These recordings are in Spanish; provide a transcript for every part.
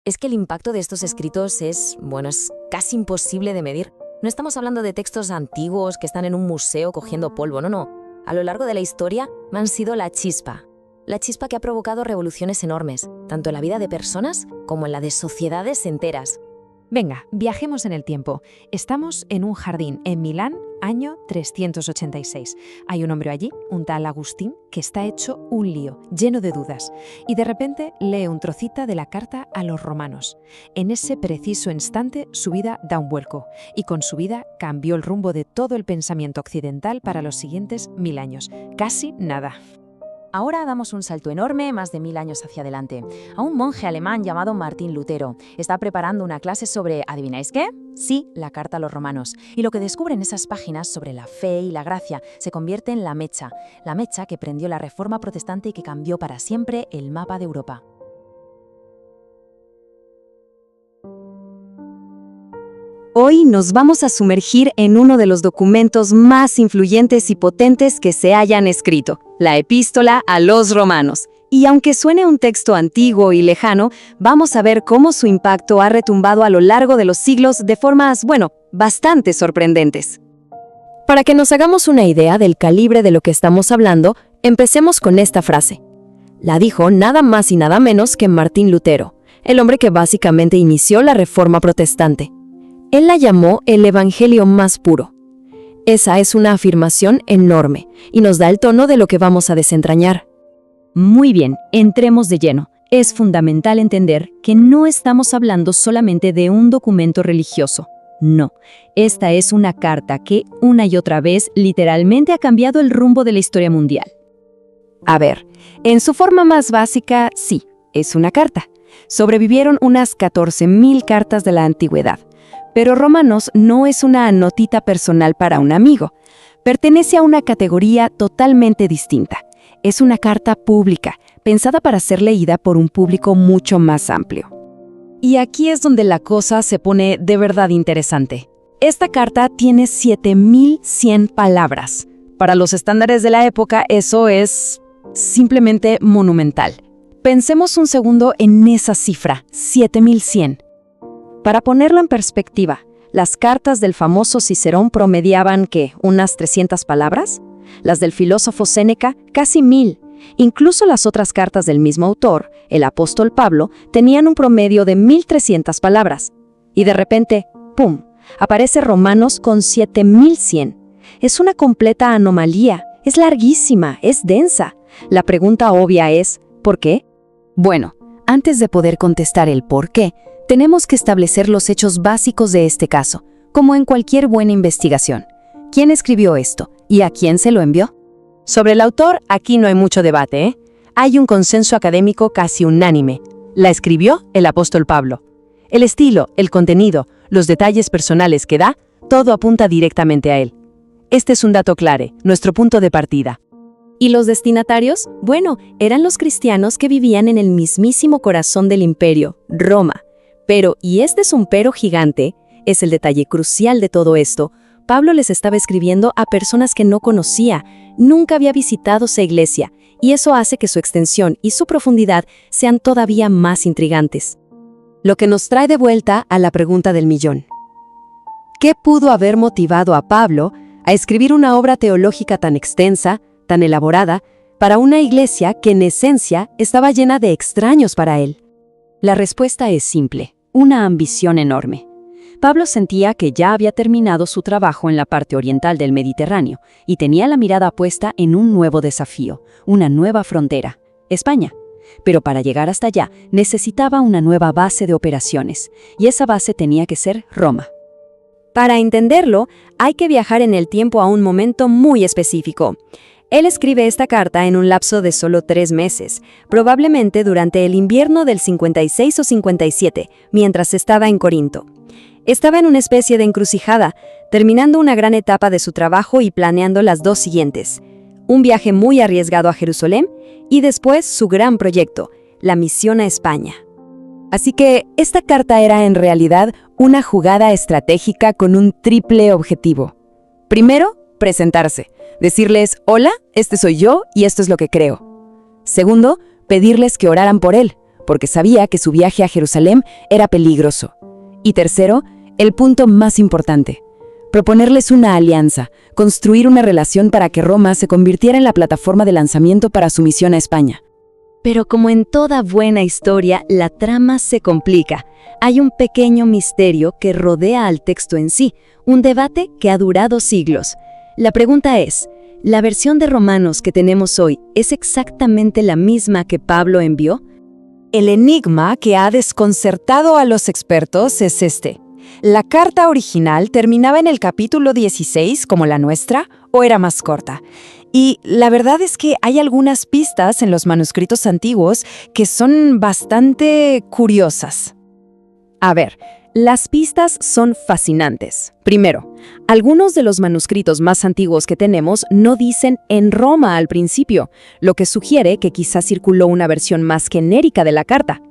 Es que el impacto de estos escritos es casi imposible de medir. No estamos hablando de textos antiguos que están en un museo cogiendo polvo, no. A lo largo de la historia han sido la chispa que ha provocado revoluciones enormes, tanto en la vida de personas como en la de sociedades enteras. Venga, viajemos en el tiempo. Estamos en un jardín en Milán, año 386. Hay un hombre allí, un tal Agustín, que está hecho un lío, lleno de dudas, y de repente lee un trocito de la carta a los romanos. En ese preciso instante su vida da un vuelco, y con su vida cambió el rumbo de todo el pensamiento occidental para los siguientes 1000 años. Casi nada. Ahora damos un salto enorme, más de 1000 años hacia adelante, a un monje alemán llamado Martín Lutero. Está preparando una clase sobre, ¿adivináis qué? Sí, la carta a los romanos. Y lo que descubre en esas páginas sobre la fe y la gracia se convierte en la mecha que prendió la Reforma protestante y que cambió para siempre el mapa de Europa. Hoy nos vamos a sumergir en uno de los documentos más influyentes y potentes que se hayan escrito, la Epístola a los Romanos. Y aunque suene un texto antiguo y lejano, vamos a ver cómo su impacto ha retumbado a lo largo de los siglos de formas, bastante sorprendentes. Para que nos hagamos una idea del calibre de lo que estamos hablando, empecemos con esta frase. La dijo nada más y nada menos que Martín Lutero, el hombre que básicamente inició la Reforma protestante. Él la llamó el Evangelio más puro. Esa es una afirmación enorme y nos da el tono de lo que vamos a desentrañar. Muy bien, entremos de lleno. Es fundamental entender que no estamos hablando solamente de un documento religioso. No, esta es una carta que, una y otra vez, literalmente ha cambiado el rumbo de la historia mundial. A ver, en su forma más básica, sí, es una carta. Sobrevivieron unas 14.000 cartas de la antigüedad. Pero Romanos no es una notita personal para un amigo. Pertenece a una categoría totalmente distinta. Es una carta pública, pensada para ser leída por un público mucho más amplio. Y aquí es donde la cosa se pone de verdad interesante. Esta carta tiene 7.100 palabras. Para los estándares de la época, eso es simplemente monumental. Pensemos un segundo en esa cifra, 7.100. Para ponerlo en perspectiva, las cartas del famoso Cicerón promediaban, ¿qué? ¿Unas 300 palabras? Las del filósofo Séneca, casi 1000. Incluso las otras cartas del mismo autor, el apóstol Pablo, tenían un promedio de 1300 palabras. Y de repente, ¡pum!, aparece Romanos con 7100. Es una completa anomalía, es larguísima, es densa. La pregunta obvia es, ¿por qué? Bueno, antes de poder contestar el por qué, tenemos que establecer los hechos básicos de este caso, como en cualquier buena investigación. ¿Quién escribió esto y a quién se lo envió? Sobre el autor, aquí no hay mucho debate, ¿eh? Hay un consenso académico casi unánime. La escribió el apóstol Pablo. El estilo, el contenido, los detalles personales que da, todo apunta directamente a él. Este es un dato clave, nuestro punto de partida. ¿Y los destinatarios? Bueno, eran los cristianos que vivían en el mismísimo corazón del imperio, Roma. Pero, y este es un pero gigante, es el detalle crucial de todo esto, Pablo les estaba escribiendo a personas que no conocía, nunca había visitado esa iglesia, y eso hace que su extensión y su profundidad sean todavía más intrigantes. Lo que nos trae de vuelta a la pregunta del millón. ¿Qué pudo haber motivado a Pablo a escribir una obra teológica tan extensa, tan elaborada, para una iglesia que en esencia estaba llena de extraños para él? La respuesta es simple. Una ambición enorme. Pablo sentía que ya había terminado su trabajo en la parte oriental del Mediterráneo y tenía la mirada puesta en un nuevo desafío, una nueva frontera, España. Pero para llegar hasta allá necesitaba una nueva base de operaciones, y esa base tenía que ser Roma. Para entenderlo, hay que viajar en el tiempo a un momento muy específico. Él escribe esta carta en un lapso de solo 3 meses, probablemente durante el invierno del 56 o 57, mientras estaba en Corinto. Estaba en una especie de encrucijada, terminando una gran etapa de su trabajo y planeando las 2 siguientes. Un viaje muy arriesgado a Jerusalén y después su gran proyecto, la misión a España. Así que esta carta era en realidad una jugada estratégica con un triple objetivo. Primero, presentarse. Decirles, hola, este soy yo y esto es lo que creo. Segundo, pedirles que oraran por él, porque sabía que su viaje a Jerusalén era peligroso. Y tercero, el punto más importante, proponerles una alianza, construir una relación para que Roma se convirtiera en la plataforma de lanzamiento para su misión a España. Pero como en toda buena historia, la trama se complica. Hay un pequeño misterio que rodea al texto en sí, un debate que ha durado siglos. La pregunta es, ¿la versión de Romanos que tenemos hoy es exactamente la misma que Pablo envió? El enigma que ha desconcertado a los expertos es este. ¿La carta original terminaba en el capítulo 16 como la nuestra o era más corta? Y la verdad es que hay algunas pistas en los manuscritos antiguos que son bastante curiosas. A ver, las pistas son fascinantes. Primero, algunos de los manuscritos más antiguos que tenemos no dicen en Roma al principio, lo que sugiere que quizás circuló una versión más genérica de la carta.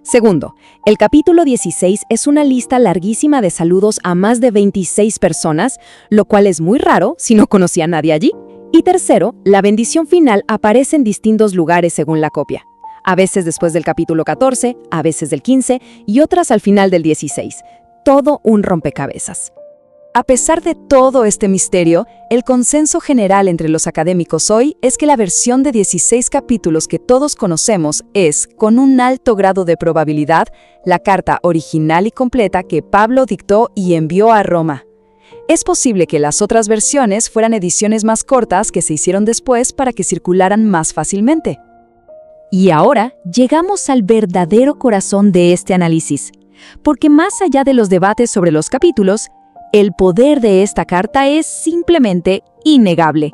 Segundo, el capítulo 16 es una lista larguísima de saludos a más de 26 personas, lo cual es muy raro si no conocía a nadie allí. Y tercero, la bendición final aparece en distintos lugares según la copia. A veces después del capítulo 14, a veces del 15 y otras al final del 16. Todo un rompecabezas. A pesar de todo este misterio, el consenso general entre los académicos hoy es que la versión de 16 capítulos que todos conocemos es, con un alto grado de probabilidad, la carta original y completa que Pablo dictó y envió a Roma. Es posible que las otras versiones fueran ediciones más cortas que se hicieron después para que circularan más fácilmente. Y ahora llegamos al verdadero corazón de este análisis, porque más allá de los debates sobre los capítulos, el poder de esta carta es simplemente innegable.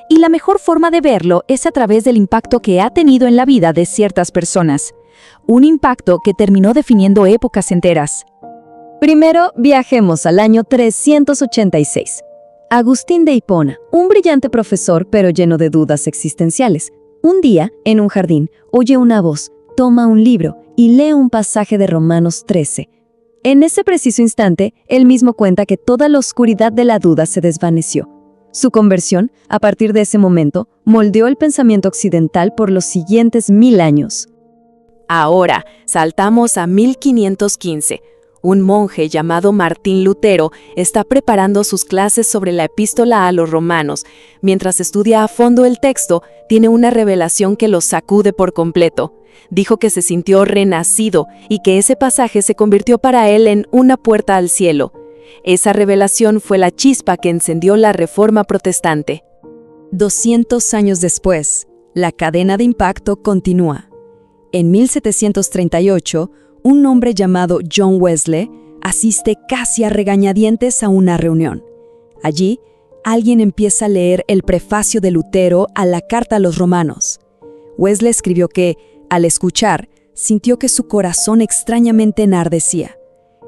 Y la mejor forma de verlo es a través del impacto que ha tenido en la vida de ciertas personas. Un impacto que terminó definiendo épocas enteras. Primero, viajemos al año 386. Agustín de Hipona, un brillante profesor pero lleno de dudas existenciales. Un día, en un jardín, oye una voz, toma un libro y lee un pasaje de Romanos 13. En ese preciso instante, él mismo cuenta que toda la oscuridad de la duda se desvaneció. Su conversión, a partir de ese momento, moldeó el pensamiento occidental por los siguientes 1000 años. Ahora, saltamos a 1515. Un monje llamado Martín Lutero está preparando sus clases sobre la epístola a los romanos. Mientras estudia a fondo el texto, tiene una revelación que lo sacude por completo. Dijo que se sintió renacido y que ese pasaje se convirtió para él en una puerta al cielo. Esa revelación fue la chispa que encendió la Reforma Protestante. 200 años después, la cadena de impacto continúa. En 1738, un hombre llamado John Wesley asiste casi a regañadientes a una reunión. Allí, alguien empieza a leer el prefacio de Lutero a la Carta a los Romanos. Wesley escribió que, al escuchar, sintió que su corazón extrañamente enardecía.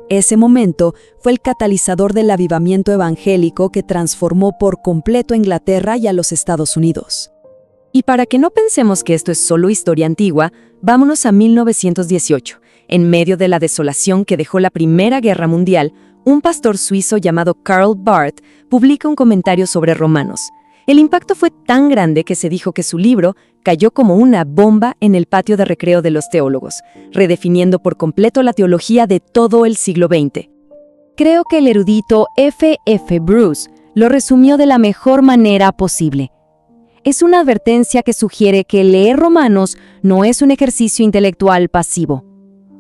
Ese momento fue el catalizador del avivamiento evangélico que transformó por completo a Inglaterra y a los Estados Unidos. Y para que no pensemos que esto es solo historia antigua, vámonos a 1918. En medio de la desolación que dejó la Primera Guerra Mundial, un pastor suizo llamado Karl Barth publica un comentario sobre Romanos. El impacto fue tan grande que se dijo que su libro cayó como una bomba en el patio de recreo de los teólogos, redefiniendo por completo la teología de todo el siglo XX. Creo que el erudito F.F. Bruce lo resumió de la mejor manera posible. Es una advertencia que sugiere que leer Romanos no es un ejercicio intelectual pasivo.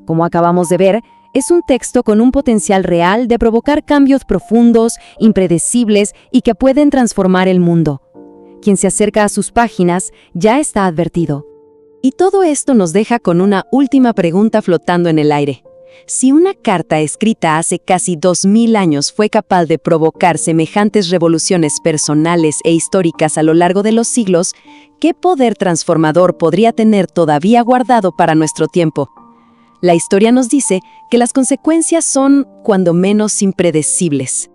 Como acabamos de ver, es un texto con un potencial real de provocar cambios profundos, impredecibles y que pueden transformar el mundo. Quien se acerca a sus páginas ya está advertido. Y todo esto nos deja con una última pregunta flotando en el aire. Si una carta escrita hace casi 2000 años fue capaz de provocar semejantes revoluciones personales e históricas a lo largo de los siglos, ¿qué poder transformador podría tener todavía guardado para nuestro tiempo? La historia nos dice que las consecuencias son, cuando menos, impredecibles.